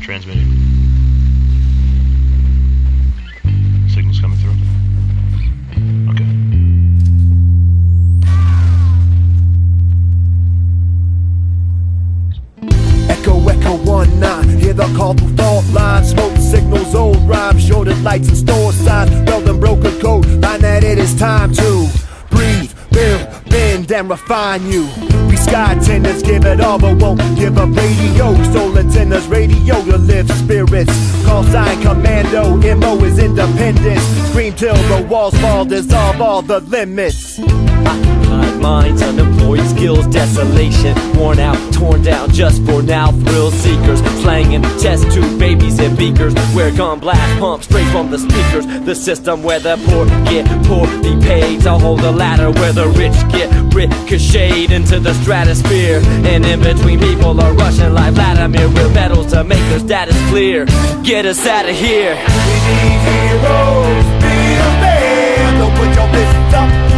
Transmitting. Signals coming through. Okay. Echo, echo 1-9, hear the call through fault lines. Smoke signals, old rhymes, shorted lights and store signs. Weldon broken code, line that it is time to breathe, build, bend and refine you. We sky tenders, give it all but won't give up radio. Stolen tenders, radio to live spirits. Call sign commando, MO is independence. Scream till the walls fall, dissolve all the limits. Occupied minds, unemployed skills, desolation. Worn out, torn down, just for now. Thrill seekers, slanging test tube babies and beakers. Where gun blast pump straight from the speakers. The system where the poor get poor, be paid to hold the ladder. Where the rich get ricocheted into the stratosphere. And in between people are rushing like Vladimir. With medals to make their status clear. Get us out of here. We need heroes, be a man. Don't put your fists up.